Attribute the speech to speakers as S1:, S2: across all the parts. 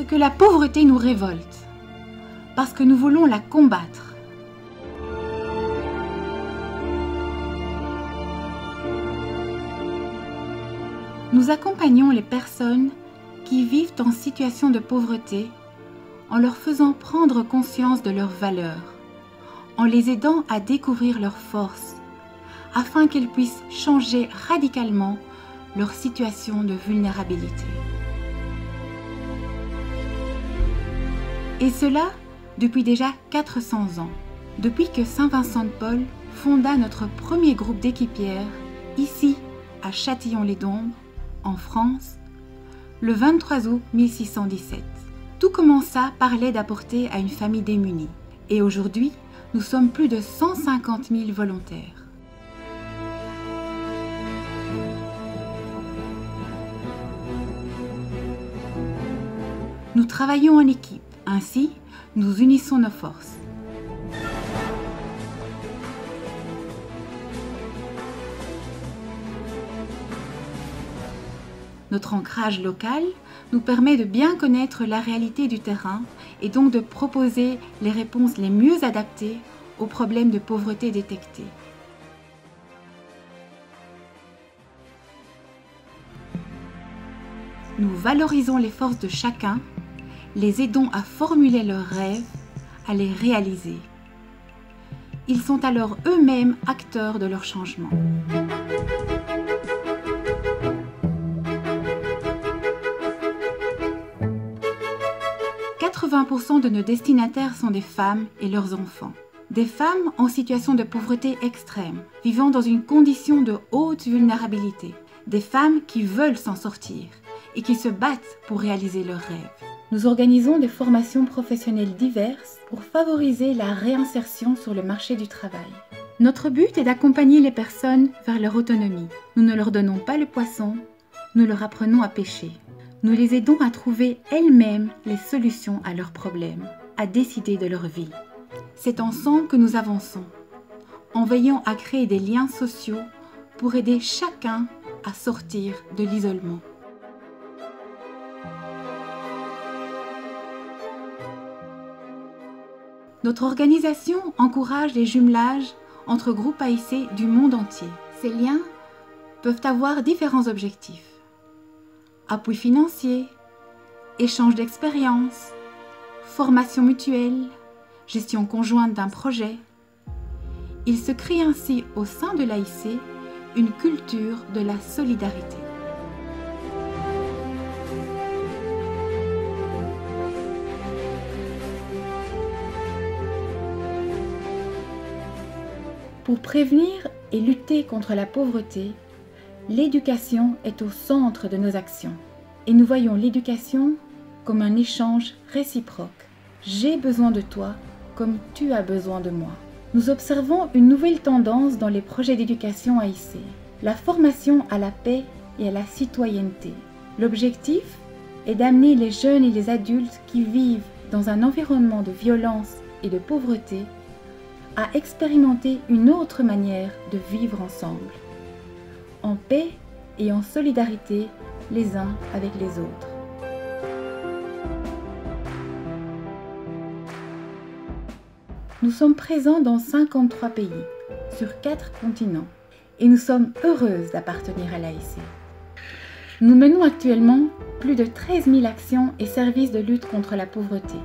S1: Parce que la pauvreté nous révolte, parce que nous voulons la combattre. Nous accompagnons les personnes qui vivent en situation de pauvreté en leur faisant prendre conscience de leurs valeurs, en les aidant à découvrir leurs forces, afin qu'elles puissent changer radicalement leur situation de vulnérabilité. Et cela depuis déjà 400 ans, depuis que Saint Vincent de Paul fonda notre premier groupe d'équipières, ici à Châtillon-les-Dombes, en France, le 23 août 1617. Tout commença par l'aide apportée à une famille démunie. Et aujourd'hui, nous sommes plus de 150 000 volontaires. Nous travaillons en équipe. Ainsi, nous unissons nos forces. Notre ancrage local nous permet de bien connaître la réalité du terrain et donc de proposer les réponses les mieux adaptées aux problèmes de pauvreté détectés. Nous valorisons les forces de chacun, les aidons à formuler leurs rêves, à les réaliser. Ils sont alors eux-mêmes acteurs de leur changement. « 80% de nos destinataires sont des femmes et leurs enfants. Des femmes en situation de pauvreté extrême, vivant dans une condition de haute vulnérabilité. Des femmes qui veulent s'en sortir et qui se battent pour réaliser leurs rêves. Nous organisons des formations professionnelles diverses pour favoriser la réinsertion sur le marché du travail. Notre but est d'accompagner les personnes vers leur autonomie. Nous ne leur donnons pas le poisson, nous leur apprenons à pêcher. Nous les aidons à trouver elles-mêmes les solutions à leurs problèmes, à décider de leur vie. C'est ensemble que nous avançons, en veillant à créer des liens sociaux pour aider chacun à sortir de l'isolement. Notre organisation encourage les jumelages entre groupes AIC du monde entier. Ces liens peuvent avoir différents objectifs. Appui financier, échange d'expériences, formation mutuelle, gestion conjointe d'un projet. Il se crée ainsi au sein de l'AIC une culture de la solidarité. Pour prévenir et lutter contre la pauvreté, l'éducation est au centre de nos actions. Et nous voyons l'éducation comme un échange réciproque. J'ai besoin de toi comme tu as besoin de moi. Nous observons une nouvelle tendance dans les projets d'éducation AIC, la formation à la paix et à la citoyenneté. L'objectif est d'amener les jeunes et les adultes qui vivent dans un environnement de violence et de pauvreté à expérimenter une autre manière de vivre ensemble, en paix et en solidarité les uns avec les autres. Nous sommes présents dans 53 pays, sur 4 continents, et nous sommes heureuses d'appartenir à l'AIC. Nous menons actuellement plus de 13 000 actions et services de lutte contre la pauvreté.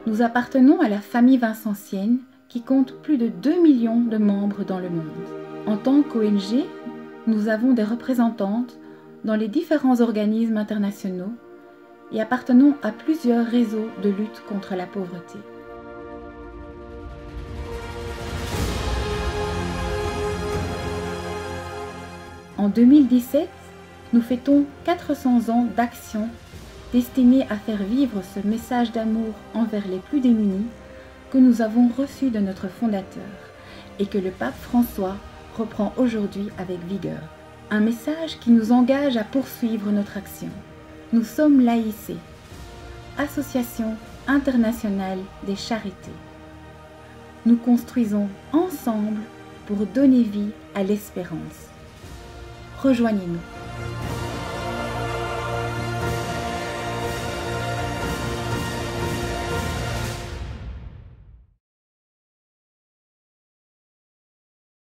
S1: Nous appartenons à la famille vincentienne qui compte plus de 2 millions de membres dans le monde. En tant qu'ONG, nous avons des représentantes dans les différents organismes internationaux et appartenons à plusieurs réseaux de lutte contre la pauvreté. En 2017, nous fêtons 400 ans d'action destinée à faire vivre ce message d'amour envers les plus démunis que nous avons reçu de notre fondateur et que le pape François reprend aujourd'hui avec vigueur. Un message qui nous engage à poursuivre notre action. Nous sommes l'AIC, Association internationale des charités. Nous construisons ensemble pour donner vie à l'espérance. Rejoignez-nous.